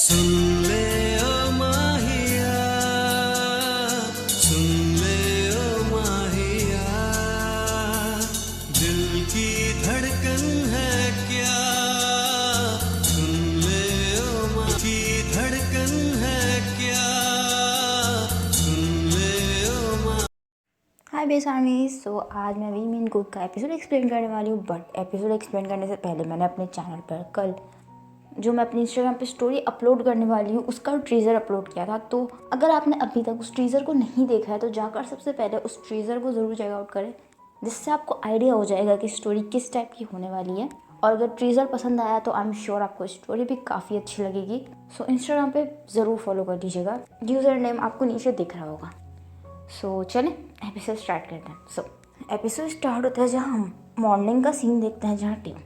सुन ले ओ माहिया, सुन ले ओ माहिया, दिल की धड़कन है क्या, सुन ले ओ माहिया की धड़कन है क्या, सुन ले ओ माहिया। हाय बेस आर्मी। सो आज मैं वी मीन कुक का एपिसोड एक्सप्लेन करने वाली हूँ। बट एपिसोड एक्सप्लेन करने से पहले मैंने अपने चैनल पर कल जो मैं अपनी इंस्टाग्राम पे स्टोरी अपलोड करने वाली हूँ उसका टीज़र अपलोड किया था। तो अगर आपने अभी तक उस टीज़र को नहीं देखा है तो जाकर सबसे पहले उस टीज़र को ज़रूर चेक आउट करें, जिससे आपको आइडिया हो जाएगा कि स्टोरी किस टाइप की होने वाली है। और अगर टीज़र पसंद आया तो आई एम श्योर आपको स्टोरी भी काफ़ी अच्छी लगेगी। सो इंस्टाग्राम पे ज़रूर फॉलो कर लीजिएगा, यूज़र नेम आपको नीचे दिख रहा होगा। सो चलें एपिसोड स्टार्ट करते हैं। सो एपिसोड स्टार्ट होता है जहाँ हम मॉर्निंग का सीन देखते हैं, जहाँ टीम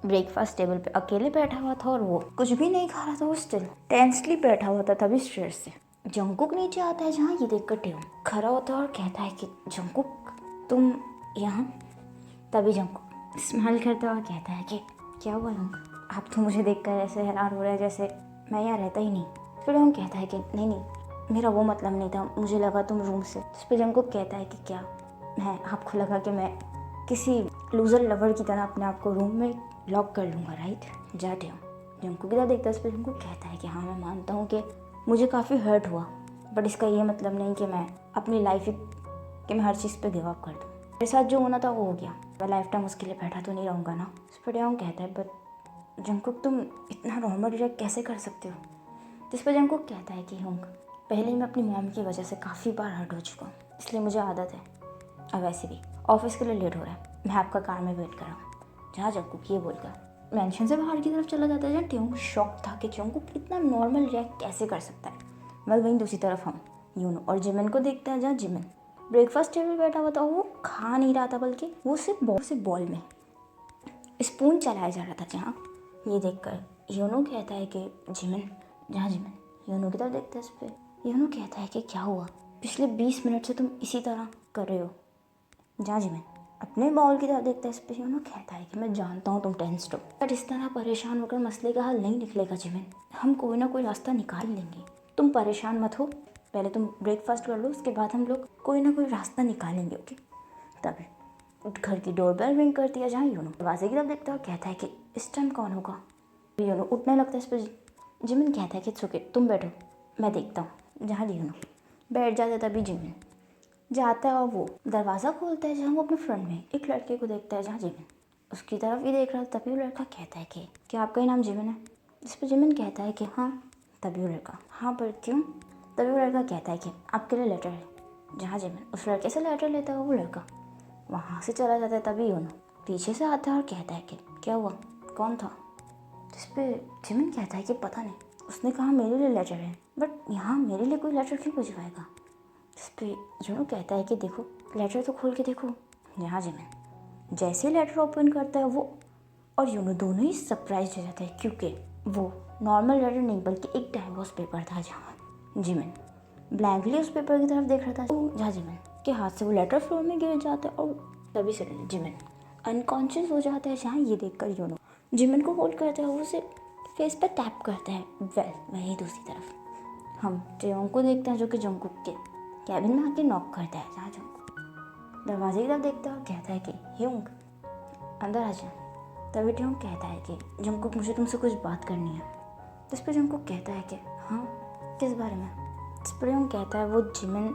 ब्रेकफास्ट टेबल पे अकेले बैठा हुआ था और वो कुछ भी नहीं खा रहा था। वो स्टिल टेंसली बैठा हुआ था तभी स्ट्रेस से। जंकुक नीचे आता है जहाँ ये देखकर टीम खड़ा होता है और कहता है कि जंकुक तुम यहाँ। तभी जंकुक स्माइल करता हुआ कहता है कि क्या हुआ जंकुक, आप तो मुझे देखकर ऐसे हैरान हो रहे हैं जैसे मैं यहाँ रहता ही नहीं। फिर हम कहता है कि नहीं नहीं मेरा वो मतलब नहीं था, मुझे लगा तुम रूम से। इस पर जंकुक कहता है कि क्या मैं आपको लगा कि मैं किसी लूज़र लवर की तरह अपने आप को रूम में लॉक कर लूँगा, राइट? जाते हो। जंकुक की तरह देखता है। इस पर जंकुक कहता है कि हाँ मैं मानता हूँ कि मुझे काफ़ी हर्ट हुआ, बट इसका ये मतलब नहीं कि मैं अपनी लाइफ कि मैं हर चीज़ पे गिव अप कर दूँ। मेरे साथ जो होना था वो हो गया, मैं लाइफ टाइम उसके लिए बैठा तो नहीं रहूँगा ना। इस पर कहता है बट जंकुक तुम इतना नॉर्मल रिएक्ट कैसे कर सकते हो? जिस पर जंकुक कहता है कि होंग पहले ही मैं अपनी मॉम की वजह से काफ़ी बार हर्ट हो चुका हूँ, इसलिए मुझे आदत है। अब वैसे भी ऑफिस के लिए लेट हो रहा है, मैं आपका कार में वेट कर रहा हूँ। जहाँ जंकुक ये बोलकर मेंशन से बाहर की तरफ चला जाता है, जहाँ ट्योंग शॉक था कि जंकुक इतना नॉर्मल रिएक्ट कैसे कर सकता है। वेल वहीं दूसरी तरफ हम यूनो और जिमिन को देखते हैं, जहाँ जिमिन ब्रेकफास्ट टेबल बैठा हुआ था। वो खा नहीं रहा था, बल्कि वो सिर्फ बॉल में स्पून चलाया जा रहा था। जहाँ ये देखकर यूनो कहता है कि जिमिन, जहाँ जिमिन यूनो की तरफ देखता है। इस पर यूनो कहता है कि क्या हुआ, पिछले 20 मिनट से तुम इसी तरह कर रहे हो। जहाँ जिमिन अपने बॉल की तरफ देखता है। इस पर यूनो कहता है कि मैं जानता हूँ तुम टेंस्ड हो, बट इस तरह परेशान होकर मसले का हल नहीं निकलेगा जिमिन, हम कोई ना कोई रास्ता निकाल लेंगे, तुम परेशान मत हो, पहले तुम ब्रेकफास्ट कर लो, उसके बाद हम लोग कोई ना कोई रास्ता निकालेंगे, ओके? तभी घर की डोरबेल रिंग करती है, जहाँ यूनो दरवाजे की तरफ देखता है और कहता है कि इस टाइम कौन होगा। यूनो उठने लगता है। इस पर जिमिन कहता है कि ओके तुम बैठो मैं देखता हूँ। जहाँ यूनो बैठ जाता है तभी जिमिन जाता है और वो दरवाज़ा खोलता है, जहाँ वो अपने फ्रंट में एक लड़के को देखता है, जहाँ जिमिन उसकी तरफ ही देख रहा है। तभी वो लड़का कहता है कि क्या आपका ही नाम जिमिन है? इस पर जिमिन कहता है कि हाँ। तभी वो लड़का हाँ पर क्यों? तभी वो लड़का कहता है कि आपके लिए लेटर है। जहाँ जिमिन उस लड़के से लेटर लेता है, वो लड़का वहाँ से चला जाता है। तभी यूनो पीछे से आता है और कहता है कि क्या हुआ, कौन था? जिस पे जिमिन कहता है कि पता नहीं, उसने कहा मेरे लिए लेटर है, बट यहाँ मेरे लिए कोई लेटर क्यों भिजवाएगा? जिस पे यूनो कहता है कि देखो लेटर तो खोल के देखो। यहाँ जिमिन जैसे लेटर ओपन करता है वो और यूनो दोनों ही सरप्राइज हो जाता है, क्योंकि वो नॉर्मल लेटर नहीं बल्कि एक डाइवोर्स पेपर था। जहाँ जिमिन ब्लैंकली उस पेपर की तरफ देख रहा था, तो जहाँ जिमिन के हाथ से वो लेटर फ्लोर में गिर जाता है और तभी से जिमिन अनकॉन्शियस हो जाता है। जहाँ ये देखकर यूनो जिमिन को होल्ड करता है, वो उसे फेस पे टैप करता है। वेल वहीं दूसरी तरफ हम ट्योंग को देखते हैं, जो कि जंकुक के कैबिन में आके नॉक करता है। जहाँ जंकुक दरवाजे की तरफ देखता है और कहता है कि ह्योंग अंदर आ जा। तभी ट्योंग कहता है कि जंकुक मुझे तुमसे कुछ बात करनी है। जिस पर जंकुक कहता है कि हाँ किस बारे में? इस पर ह्योंग कहता है वो जिमिन।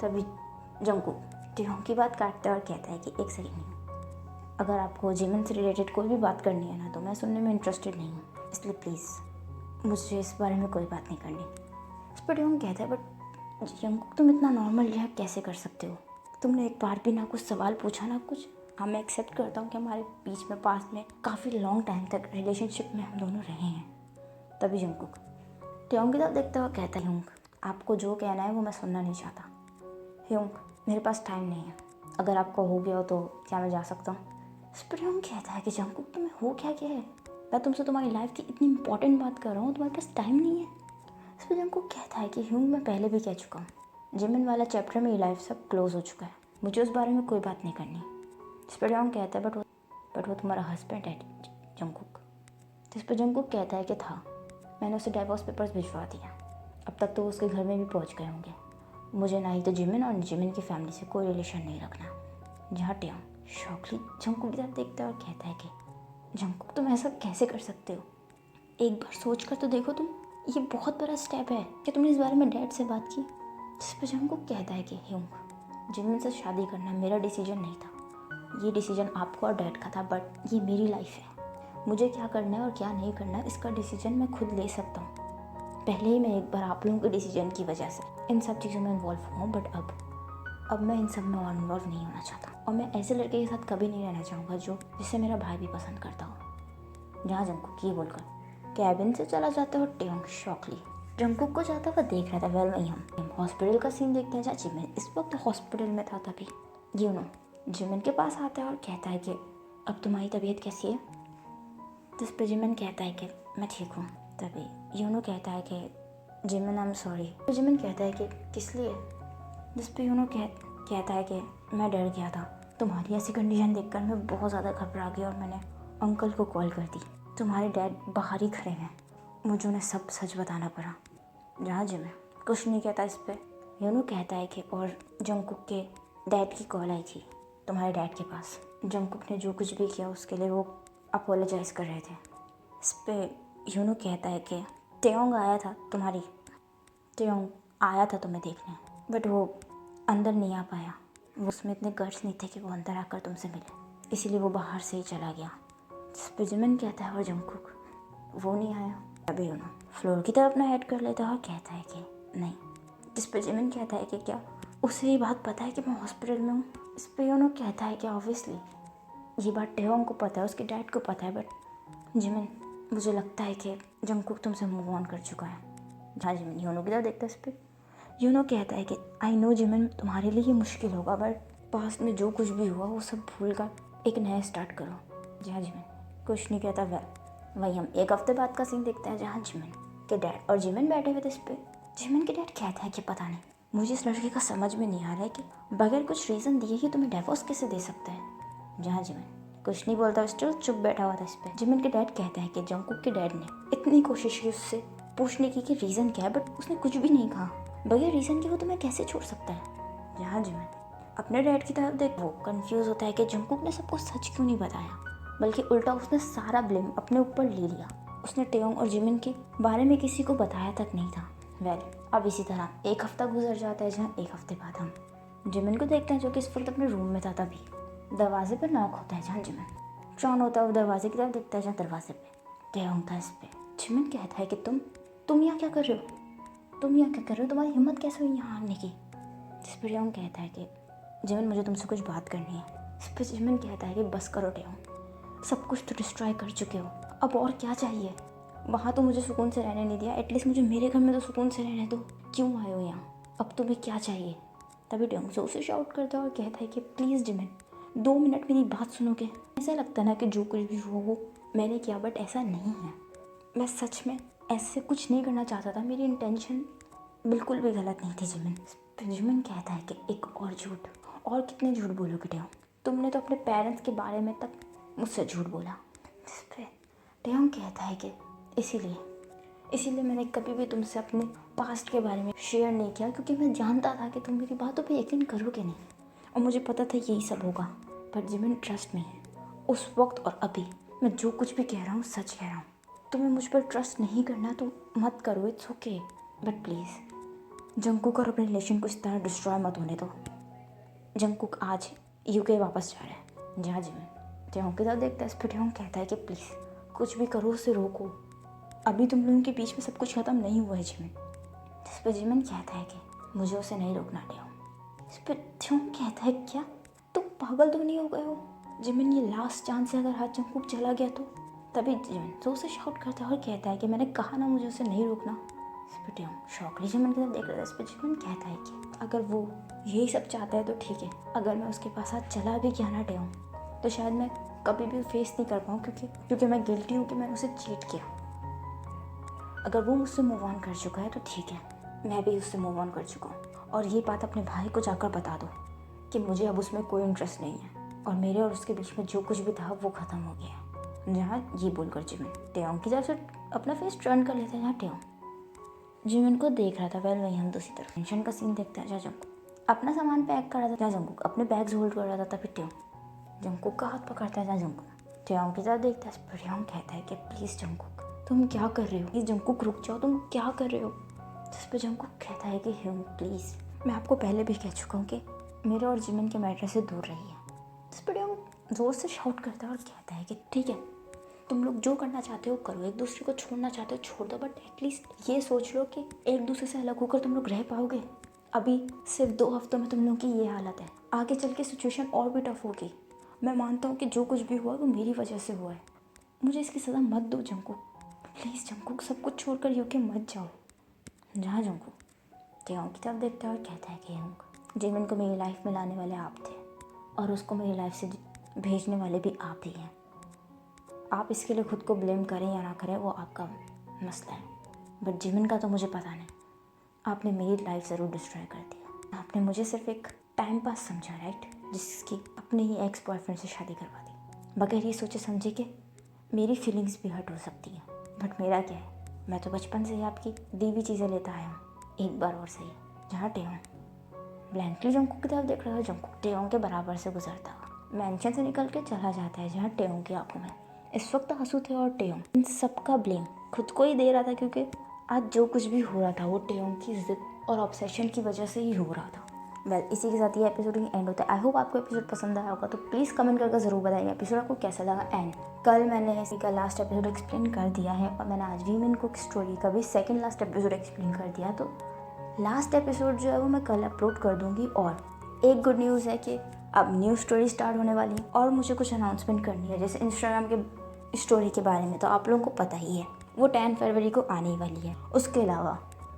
तभी जंकुक ट्योंग की बात काटता है और कहता है कि एक सेकेंड, अगर आपको जिमिन से रिलेटेड कोई भी बात करनी है ना तो मैं सुनने में इंटरेस्टेड नहीं हूँ, इसलिए प्लीज़ मुझे इस बारे में कोई बात नहीं करनी। इस पर ट्योंग कहता है बट जंकुक तुम इतना नॉर्मल रिएक्ट कैसे कर सकते हो? तुमने एक बार भी ना कुछ सवाल पूछा ना कुछ। हाँ मैं एक्सेप्ट करता हूँ कि हमारे बीच में पास में काफ़ी लॉन्ग टाइम तक रिलेशनशिप में हम दोनों रहे हैं। तभी जंकुक ट्योंग की तरफ देखता हुआ कहता है ह्योंग आपको जो कहना है वो मैं सुनना नहीं चाहता। ह्योंग मेरे पास टाइम नहीं है, अगर आपको हो गया हो तो क्या मैं जा सकता हूँ? इस पर ह्योंग कहता है कि जंकुक तुम्हें हो क्या है? मैं तुमसे तुम्हारी लाइफ की इतनी इंपॉर्टेंट बात कर रहा हूँ, तुम्हारे पास टाइम नहीं है? इस पर जंकुक कहता है कि ह्योंग मैं पहले भी कह चुका हूँ, जिमिन वाला चैप्टर में ये लाइफ सब क्लोज हो चुका है, मुझे उस बारे में कोई बात नहीं करनी। इस पर ह्योंग कहता है बट वो तुम्हारा हस्बैंड है जंकुक। जिस पर जंकुक कहता है कि था, मैंने उसे डाइवोर्स पेपर्स भिजवा दिया। अब तक तो वो उसके घर में भी पहुंच गए होंगे। मुझे ना ही तो जिमिन और जिमिन की फैमिली से कोई रिलेशन नहीं रखना। जहाँ टेयोंग शॉकली जंगकुक की तरफ देखता है और कहता है कि जंगकुक तुम ऐसा कैसे कर सकते हो? एक बार सोच कर तो देखो तुम, ये बहुत बड़ा स्टेप है। क्या तुमने इस बारे में डैड से बात की? जिस पर जंगकुक कहता है कि ह्योंग, जिमिन से शादी करना मेरा डिसीजन नहीं था। ये डिसीजन आपको और डैड का था, बट ये मेरी लाइफ है। मुझे क्या करना है और क्या नहीं करना है इसका डिसीजन मैं खुद ले सकता हूँ। पहले ही मैं एक बार आप लोगों के डिसीजन की वजह से इन सब चीज़ों में इन्वॉल्व हुआ हूँ, बट अब मैं इन सब में और इन्वॉल्व नहीं होना चाहता। और मैं ऐसे लड़के के साथ कभी नहीं रहना चाहूँगा जिसे मेरा भाई भी पसंद करता हो। जहाँ जंगकुक ये बोलकर कैबिन से चला जाता है और टेयोंग शॉकली जंगकुक को जाता हुआ देख रहा था। वेल वहीं हम हॉस्पिटल का सीन देखते हैं जहाँ जिमिन इस वक्त हॉस्पिटल में था। तभी जिमिन के पास आता है और कहता है कि अब तुम्हारी तबीयत कैसी है? जिस पर जिमिन कहता है कि मैं ठीक हूँ। तभी यूनो कहता है कि जिमिन आई एम सॉरी। तो जिमिन कहता है कि किस लिए? जिस पर यूनो कहता है कि मैं डर गया था। तुम्हारी ऐसी कंडीशन देखकर मैं बहुत ज़्यादा घबरा गई और मैंने अंकल को कॉल कर दी। तुम्हारे डैड बाहर ही खड़े हैं, मुझे उन्हें सब सच बताना पड़ा। जहाँ जिमिन कुछ नहीं कहता। इस पर यूनो कहता है कि और जंगकुक के डैड की कॉल आई थी तुम्हारे डैड के पास। जंगकुक ने जो कुछ भी किया उसके लिए वो अपोलोजाइज कर रहे थे। इस पर यूनो कहता है कि टेयोंग आया था तुम्हें देखने, बट वो अंदर नहीं आ पाया। वो उसमें इतने गट्स नहीं थे कि वो अंदर आकर तुमसे मिले, इसीलिए वो बाहर से ही चला गया। जिस पर जिमिन कहता है और जंगकुक वो नहीं आया। अभी यूनो फ्लोर की तरफ अपना हेड कर लेता है और कहता है कि नहीं। जिस पर जिमिन कहता है कि क्या उसे ये बात पता है कि मैं हॉस्पिटल में हूँ? इस पर यूनो कहता है कि ऑब्वियसली ये बात टेयोंग को पता है, उसके डैड को पता है, बट जिमिन मुझे लगता है कि जंगकुक तुमसे मूव ऑन कर चुका है। जहाँ जिमिन यूनो की तरफ देखता है। इस पर यूनो कहता है कि आई नो जिमिन तुम्हारे लिए ये मुश्किल होगा, बट पास्ट में जो कुछ भी हुआ वो सब भूल कर एक नया स्टार्ट करो। जहाँ जिमिन कुछ नहीं कहता। वही हम एक हफ्ते बाद का सीन देखते हैं जहाँ जिमिन के डैड और जिमिन बैठे हुए थे। इस पर जिमिन के डैड कहता है कि पता नहीं, मुझे इस लड़के का समझ में नहीं आ रहा है कि बगैर कुछ रीज़न दिए ही तुम्हें डिवोर्स कैसे दे सकता है। जहाँ जिमिन कुछ नहीं बोलता, स्टिल चुप बैठा हुआ था। इस पर जिमिन के डैड कहता है कि जंगकुक के डैड ने इतनी कोशिश की उससे पूछने की कि रीज़न क्या है, बट उसने कुछ भी नहीं कहा। बगैर रीज़न के वो तुम्हें कैसे छोड़ सकता है? जहाँ जिमिन अपने डैड की तरफ देख वो कंफ्यूज होता है कि जंगकुक ने सबको सच क्यों नहीं बताया, बल्कि उल्टा उसने सारा ब्लेम अपने ऊपर ले लिया। उसने टेयोंग और जिमिन के बारे में किसी को बताया तक नहीं था। अब इसी तरह एक हफ्ता गुजर जाता है जहाँ एक हफ्ते बाद हम जिमिन को देखते हैं जो कि इस वक्त अपने रूम में था। तभी दरवाजे पर नॉक होता है जहाँ जिमिन ट्रॉन होता है। वो दरवाजे की तरफ देखता है जहाँ दरवाजे पे टेयोंग था। इस पे जिमिन कहता है कि तुम यहाँ क्या कर रहे हो? तुम्हारी हिम्मत कैसे हुई यहाँ आने की? जिस पर टेयोंग कहता है कि जिमिन मुझे तुमसे कुछ बात करनी है। इस पर जिमिन कहता है कि बस करो टेयोंग, सब कुछ तो डिस्ट्रॉय कर चुके हो, अब और क्या चाहिए? वहाँ तो मुझे सुकून से रहने नहीं दिया, एटलीस्ट मुझे मेरे घर में तो सुकून से रहने दो। क्यों आए हो यहाँ? अब तुम्हें क्या चाहिए? तभी टेयोंग जोर से शाउट करता है और कहता है कि प्लीज़ जिमिन 2 मिनट मेरी बात सुनोगे? ऐसा लगता है ना कि जो कुछ भी हुआ वो मैंने किया, बट ऐसा नहीं है। मैं सच में ऐसे कुछ नहीं करना चाहता था, मेरी इंटेंशन बिल्कुल भी गलत नहीं थी जिमिन। जिमिन कहता है कि एक और झूठ, और कितने झूठ बोलोगे टेयोंग? तुमने तो अपने पेरेंट्स के बारे में तक मुझसे झूठ बोला। इस पर टेयोंग कहता है कि इसीलिए मैंने कभी भी तुमसे अपने पास्ट के बारे में शेयर नहीं किया, क्योंकि मैं जानता था कि तुम मेरी बातों पे यकीन करोगे नहीं, और मुझे पता था यही सब होगा। पर जिमिन ट्रस्ट में है, उस वक्त और अभी मैं जो कुछ भी कह रहा हूँ सच कह रहा हूँ। तुम्हें मुझ पर ट्रस्ट नहीं करना तो मत करो, it's okay, but please Jungkook और अपने रिलेशन को इस तरह डिस्ट्रॉय मत होने दो। जंगकुक आज यूके वापस जा रहा है। जहाँ जिमिन टेयोंग की तरफ देखता है। इस पर टेयोंग कहता है कि प्लीज़ कुछ भी करो उसे रोको, अभी तुम लोगों के बीच में सब कुछ ख़त्म नहीं हुआ है जिमिन। जिस पर जिमिन कहता है कि मुझे उसे नहीं रोकना टेयोंग। इस पर टेयोंग कहता है क्या तुम पागल तो नहीं हो गए हो जिमिन? ये लास्ट चांस है, अगर हाथ जंगकुक चला गया तो? तभी जिमिन तो उसे शाउट करता है और कहता है कि मैंने कहा ना मुझे उसे नहीं रोकना। इस पर टेयोंग शॉकली जिमिन की तरफ देख रहा था। इस पर जिमिन कहता है कि अगर वो यही सब चाहता है तो ठीक है, अगर मैं उसके पास हाथ चला भी गया ना टेयोंग, तो शायद मैं कभी भी फेस नहीं कर पाऊँ, क्योंकि मैं गिल्टी हूँ कि मैंने उसे चीट किया। अगर वो मुझसे मूव ऑन कर चुका है तो ठीक है, मैं भी उससे मूव ऑन कर चुका हूँ। और ये बात अपने भाई को जाकर बता दो कि मुझे अब उसमें कोई इंटरेस्ट नहीं है, और मेरे और उसके बीच में जो कुछ भी था वो ख़त्म हो गया। जहाँ ये बोलकर जिमिन टेयोंग की तरफ से अपना फेस टर्न कर लेता है जहाँ टेओ जिमिन को देख रहा था। वेल वहीं हम दूसरी तरफ टेंशन का सीन देखते हैं जहाँ जंकुक अपना सामान पैक कर रहा था, जहाँ जंकुक अपने बैग्स होल्ड कर रहा था। तभी टेओ जंकुक का हाथ पकड़ता है, जहाँ जंकुक टेओ की तरफ देखता है। टेओ कहता है कि प्लीज़ जंकुक तुम क्या कर रहे हो, ये जंकुक रुक जाओ, तुम क्या कर रहे हो। जिस पर जंकुक कहता है कि ह्यूंग प्लीज़, मैं आपको पहले भी कह चुका हूँ कि मेरे और जिमिन के मैटर से दूर रहिए। जिस पर टेओ जोर से शाउट करता है और कहता है कि ठीक है, तुम लोग जो करना चाहते हो करो, एक दूसरे को छोड़ना चाहते हो छोड़ दो, बट एटलीस्ट ये सोच लो कि एक दूसरे से अलग होकर तुम लोग रह पाओगे। अभी सिर्फ 2 हफ्तों में तुम लोगों की ये हालत है, आगे चल के सिचुएशन और भी टफ होगी। मैं मानता हूँ कि जो कुछ भी हुआ वो मेरी वजह से हुआ है, मुझे इसकी सज़ा मत दो जंकुक, प्लीज़ जंकुक, सब कुछ छोड़कर यूके मत जाओ। जहाँ जंकुक टेओ की तरफ देखता है और कहता है कि जिमिन को मेरी लाइफ में लाने वाले आप थे और उसको मेरी लाइफ से भेजने वाले भी आप ही हैं। आप इसके लिए खुद को ब्लेम करें या ना करें वो आपका मसला है, बट जिमिन का तो मुझे पता नहीं। आपने मेरी लाइफ ज़रूर डिस्ट्रॉय कर दिया। आपने मुझे सिर्फ एक टाइम पास समझा, राइट, जिसकी अपने ही एक्स बॉयफ्रेंड से शादी करवा दी बगैर ये सोचे समझे कि मेरी फीलिंग्स भी हर्ट हो सकती हैं। बट मेरा क्या है, मैं तो बचपन से ही आपकी दी हुई चीज़ें लेता आया हूँ, एक बार और सही। जहाँ टेओ ब्लैंकली जंकुक की तरफ देख रहा था, जंकुक टेओ के बराबर से गुजरता हुआ मैंशन से निकल के चला जाता है, जहाँ टेओ की आंखों में इस वक्त आंसू थे और टेओ इन सब का ब्लेम खुद को ही दे रहा था, क्योंकि आज जो कुछ भी हो रहा था वो टेओ की जिद और ऑब्सेशन की वजह से ही हो रहा था। वेल इसी के साथ ये एपिसोड एंड होता है। आई होप आपको एपिसोड पसंद आया होगा, तो प्लीज़ कमेंट करके ज़रूर बताइए एपिसोड आपको कैसा लगा। एंड कल मैंने इसी का लास्ट एपिसोड एक्सप्लेन कर दिया है और मैंने आज वीमेन कुक स्टोरी का भी सेकेंड लास्ट एपिसोड एक्सप्लेन कर दिया, तो लास्ट एपिसोड जो है वो मैं कल अपलोड कर दूँगी। और एक गुड न्यूज़ है कि अब न्यू स्टोरी स्टार्ट होने वाली है और मुझे कुछ अनाउंसमेंट करनी है, जैसे इंस्टाग्राम के स्टोरी के बारे में तो आप लोगों को पता ही है, वो 10 फरवरी को आने ही वाली है।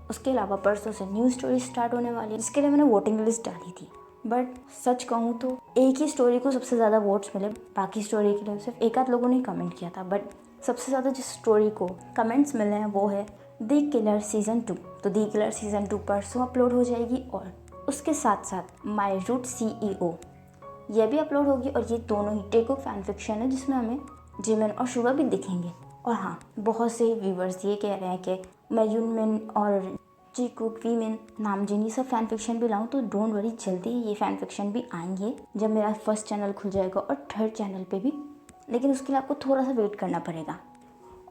उसके अलावा परसों से न्यू स्टोरी स्टार्ट होने वाली है, जिसके लिए मैंने वोटिंग लिस्ट डाली थी। बट सच कहूँ तो एक ही स्टोरी को सबसे ज़्यादा वोट्स मिले, बाकी स्टोरी के लिए सिर्फ एक आध लोगों ने कमेंट किया था। बट सबसे ज़्यादा जिस स्टोरी को कमेंट्स मिले हैं वो है द किलर सीज़न 2। तो द किलर सीज़न 2 परसों अपलोड हो जाएगी और उसके साथ साथ माई रूट CEO ये भी अपलोड होगी। और ये दोनों ही टेकअप फैन फिक्शन है, जिसमें हमें जिमिन और शुगा भी दिखेंगे। और हाँ, बहुत से व्यूवर्स ये कह रहे हैं कि मैं यूनमिन और जीकुक वीमिन नामजीन ये सब फ़ैन फिक्शन भी लाऊं, तो डोंट वरी, जल्दी ये फ़ैन फिक्शन भी आएंगे जब मेरा फर्स्ट चैनल खुल जाएगा और थर्ड चैनल पे भी, लेकिन उसके लिए आपको थोड़ा सा वेट करना पड़ेगा।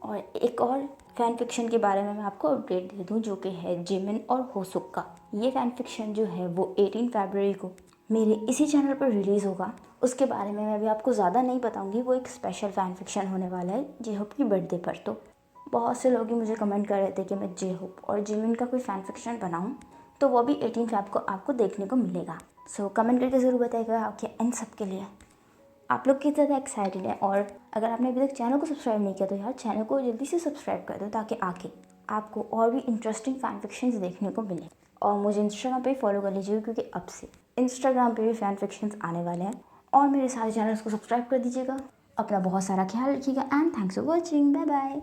और एक और फ़ैन फिक्शन के बारे में मैं आपको अपडेट दे दूं, जो कि है जिमिन और होसुक का। ये फ़ैन फिक्शन जो है वो 18 फरवरी को मेरे इसी चैनल पर रिलीज़ होगा। उसके बारे में मैं अभी आपको ज़्यादा नहीं बताऊंगी, वो एक स्पेशल फ़ैन फिक्शन होने वाला है जे होप की बर्थडे पर। तो बहुत से लोग ही मुझे कमेंट कर रहे थे कि मैं जे होप और जिमिन का कोई फ़ैन फिक्शन बनाऊं, तो वो भी 18 फरवरी को आपको देखने को मिलेगा। सो कमेंट करके ज़रूर बताइएगा आपके इन सब के लिए आप लोग कितना ज़्यादा एक्साइटेड है। और अगर आपने अभी तक चैनल को सब्सक्राइब नहीं किया तो यार चैनल को जल्दी से सब्सक्राइब कर दो, ताकि आगे आपको और भी इंटरेस्टिंग फ़ैन फिक्शंस देखने को मिले। और मुझे इंस्टाग्राम पे फॉलो कर लीजिएगा, क्योंकि अब से इंस्टाग्राम पे भी फ़ैन फिक्शंस आने वाले हैं। और मेरे सारे चैनल्स को सब्सक्राइब कर दीजिएगा। अपना बहुत सारा ख्याल रखिएगा and thanks for watching, bye bye.